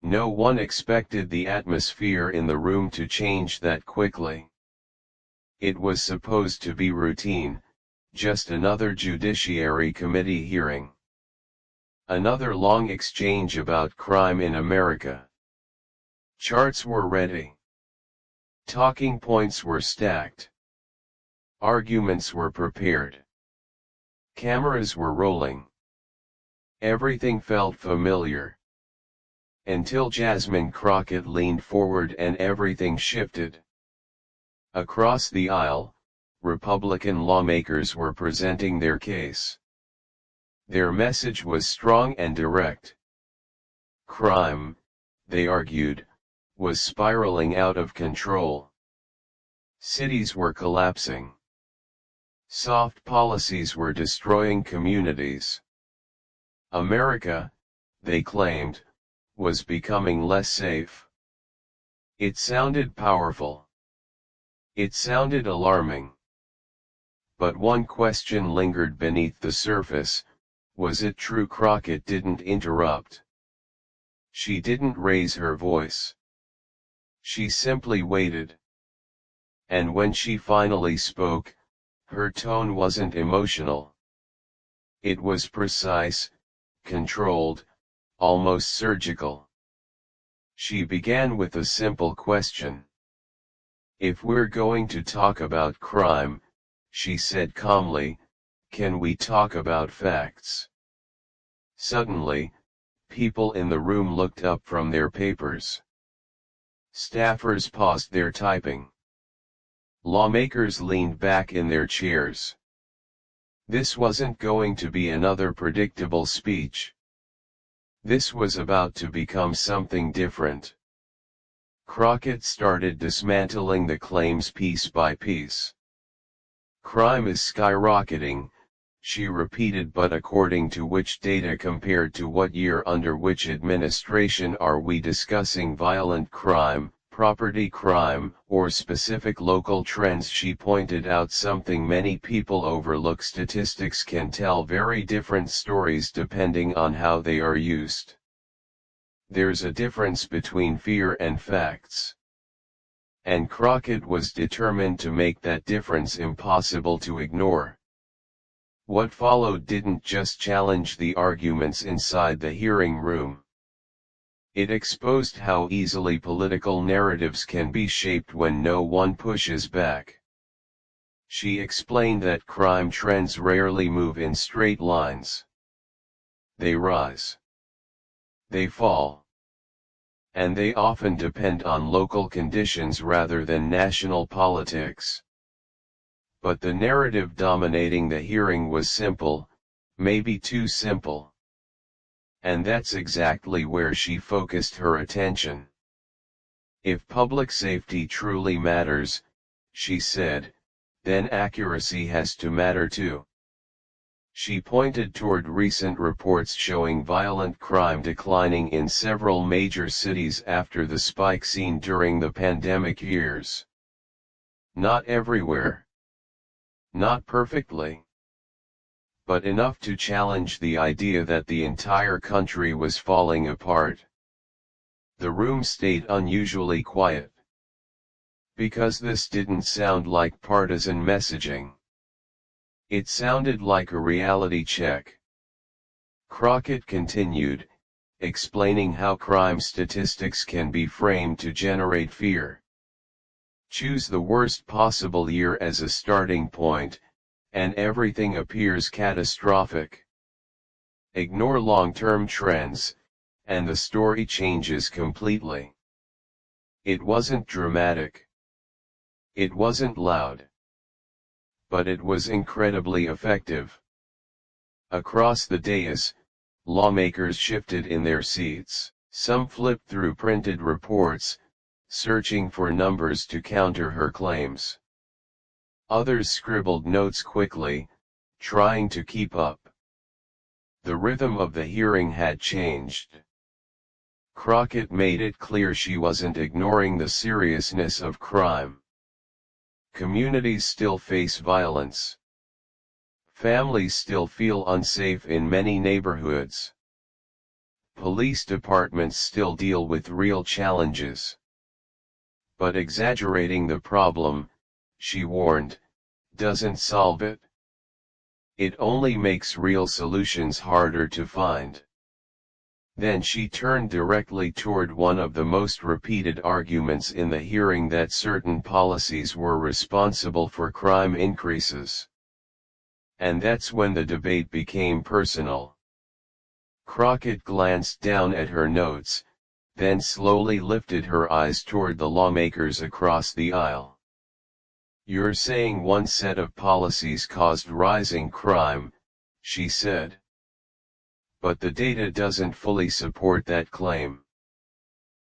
No one expected the atmosphere in the room to change that quickly. It was supposed to be routine, just another Judiciary Committee hearing. Another long exchange about crime in America. Charts were ready. Talking points were stacked. Arguments were prepared. Cameras were rolling. Everything felt familiar. Until Jasmine Crockett leaned forward and everything shifted. Across the aisle, Republican lawmakers were presenting their case. Their message was strong and direct. Crime, they argued, was spiraling out of control. Cities were collapsing. Soft policies were destroying communities. America, they claimed, was becoming less safe. It sounded powerful. It sounded alarming. But one question lingered beneath the surface: was it true Crockett didn't interrupt? She didn't raise her voice. She simply waited. And when she finally spoke, her tone wasn't emotional. It was precise, controlled, almost surgical. She began with a simple question. If we're going to talk about crime, she said calmly, can we talk about facts? Suddenly, people in the room looked up from their papers. Staffers paused their typing. Lawmakers leaned back in their chairs. This wasn't going to be another predictable speech. This was about to become something different. Crockett started dismantling the claims piece by piece. Crime is skyrocketing, she repeated, but according to which data, compared to what year, under which administration are we discussing violent crime, property crime, or specific local trends? She pointed out something many people overlook: statistics can tell very different stories depending on how they are used. There's a difference between fear and facts. And Crockett was determined to make that difference impossible to ignore. What followed didn't just challenge the arguments inside the hearing room. It exposed how easily political narratives can be shaped when no one pushes back. She explained that crime trends rarely move in straight lines. They rise. They fall. And they often depend on local conditions rather than national politics. But the narrative dominating the hearing was simple, maybe too simple. And that's exactly where she focused her attention. If public safety truly matters, she said, then accuracy has to matter too. She pointed toward recent reports showing violent crime declining in several major cities after the spike seen during the pandemic years. Not everywhere. Not perfectly. But enough to challenge the idea that the entire country was falling apart. The room stayed unusually quiet. Because this didn't sound like partisan messaging. It sounded like a reality check. Crockett continued, explaining how crime statistics can be framed to generate fear. Choose the worst possible year as a starting point, and everything appears catastrophic. Ignore long-term trends, and the story changes completely. It wasn't dramatic. It wasn't loud. But it was incredibly effective. Across the dais, lawmakers shifted in their seats. Some flipped through printed reports, searching for numbers to counter her claims. Others scribbled notes quickly, trying to keep up. The rhythm of the hearing had changed. Crockett made it clear she wasn't ignoring the seriousness of crime. Communities still face violence. Families still feel unsafe in many neighborhoods. Police departments still deal with real challenges. But exaggerating the problem, she warned, doesn't solve it. It only makes real solutions harder to find. Then she turned directly toward one of the most repeated arguments in the hearing, that certain policies were responsible for crime increases. And that's when the debate became personal. Crockett glanced down at her notes, then slowly lifted her eyes toward the lawmakers across the aisle. "You're saying one set of policies caused rising crime," she said. "But the data doesn't fully support that claim.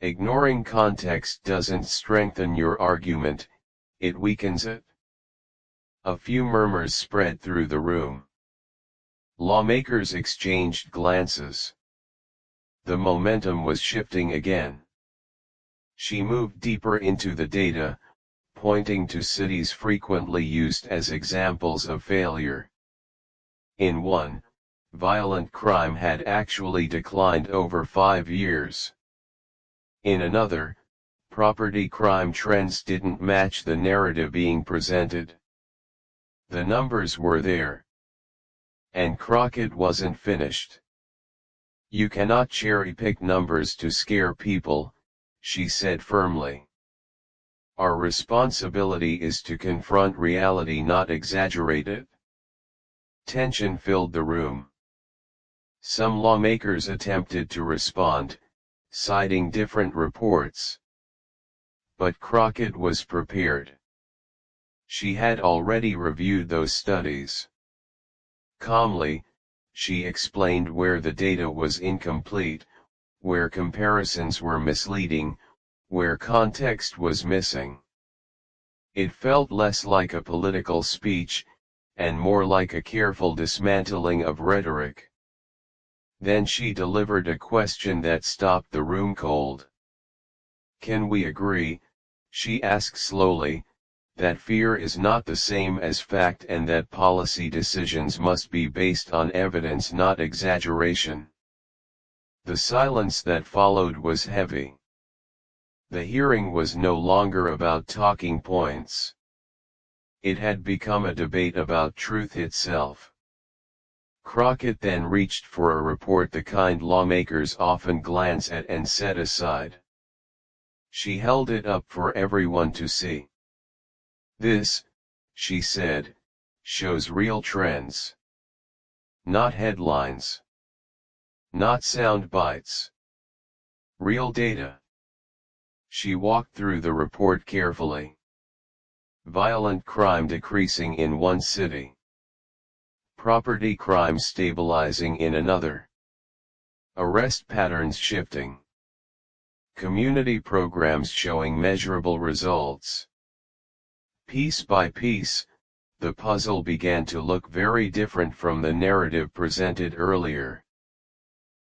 Ignoring context doesn't strengthen your argument, it weakens it." A few murmurs spread through the room. Lawmakers exchanged glances. The momentum was shifting again. She moved deeper into the data, pointing to cities frequently used as examples of failure. In one, violent crime had actually declined over 5 years. In another, property crime trends didn't match the narrative being presented. The numbers were there. And Crockett wasn't finished. "You cannot cherry-pick numbers to scare people," she said firmly. "Our responsibility is to confront reality, not exaggerate it." Tension filled the room. Some lawmakers attempted to respond, citing different reports. But Crockett was prepared. She had already reviewed those studies. Calmly, she explained where the data was incomplete, where comparisons were misleading, where context was missing. It felt less like a political speech, and more like a careful dismantling of rhetoric. Then she delivered a question that stopped the room cold. "Can we agree," she asked slowly, "that fear is not the same as fact, and that policy decisions must be based on evidence, not exaggeration?" The silence that followed was heavy. The hearing was no longer about talking points. It had become a debate about truth itself. Crockett then reached for a report, the kind lawmakers often glance at and set aside. She held it up for everyone to see. "This," she said, "shows real trends. Not headlines. Not sound bites. Real data." She walked through the report carefully. Violent crime decreasing in one city. Property crime stabilizing in another. Arrest patterns shifting. Community programs showing measurable results. Piece by piece, the puzzle began to look very different from the narrative presented earlier.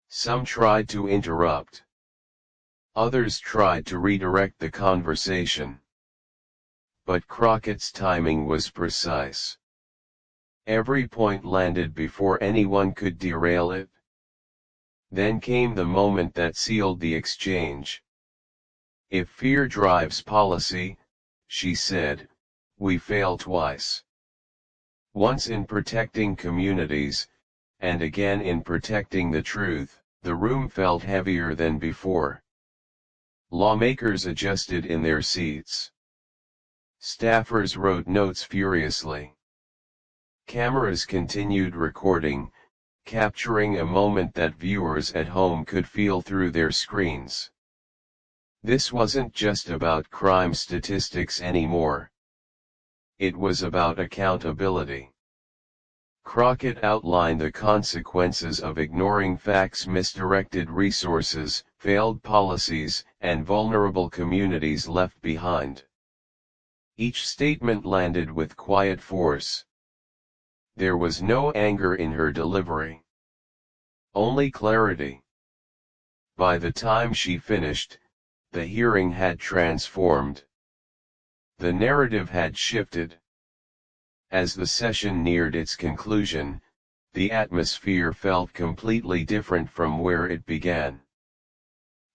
Some tried to interrupt. Others tried to redirect the conversation. But Crockett's timing was precise. Every point landed before anyone could derail it. Then came the moment that sealed the exchange. "If fear drives policy," she said, "we fail twice. Once in protecting communities, and again in protecting the truth." The room felt heavier than before. Lawmakers adjusted in their seats. Staffers wrote notes furiously. Cameras continued recording, capturing a moment that viewers at home could feel through their screens. This wasn't just about crime statistics anymore. It was about accountability. Crockett outlined the consequences of ignoring facts: misdirected resources, failed policies, and vulnerable communities left behind. Each statement landed with quiet force. There was no anger in her delivery. Only clarity. By the time she finished, the hearing had transformed. The narrative had shifted. As the session neared its conclusion, the atmosphere felt completely different from where it began.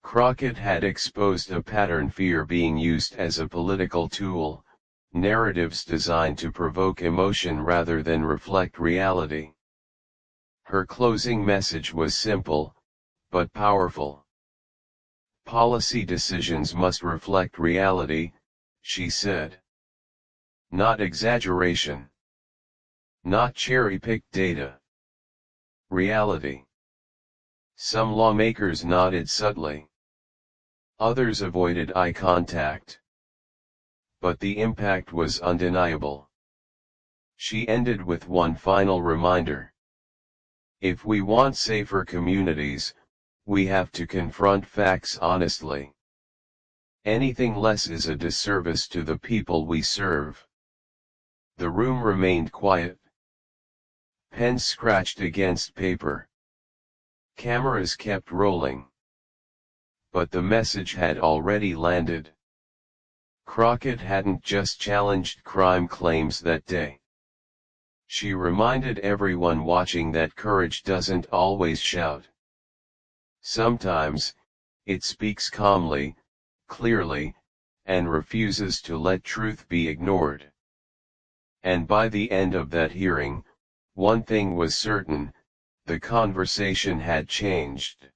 Crockett had exposed a pattern: fear being used as a political tool, narratives designed to provoke emotion rather than reflect reality. Her closing message was simple, but powerful. Policy decisions must reflect reality, she said. Not exaggeration. Not cherry-picked data. Reality. Some lawmakers nodded subtly. Others avoided eye contact. But the impact was undeniable. She ended with one final reminder. If we want safer communities, we have to confront facts honestly. Anything less is a disservice to the people we serve. The room remained quiet. Pens scratched against paper. Cameras kept rolling. But the message had already landed. Crockett hadn't just challenged crime claims that day. She reminded everyone watching that courage doesn't always shout. Sometimes, it speaks calmly, clearly, and refuses to let truth be ignored. And by the end of that hearing, one thing was certain: the conversation had changed.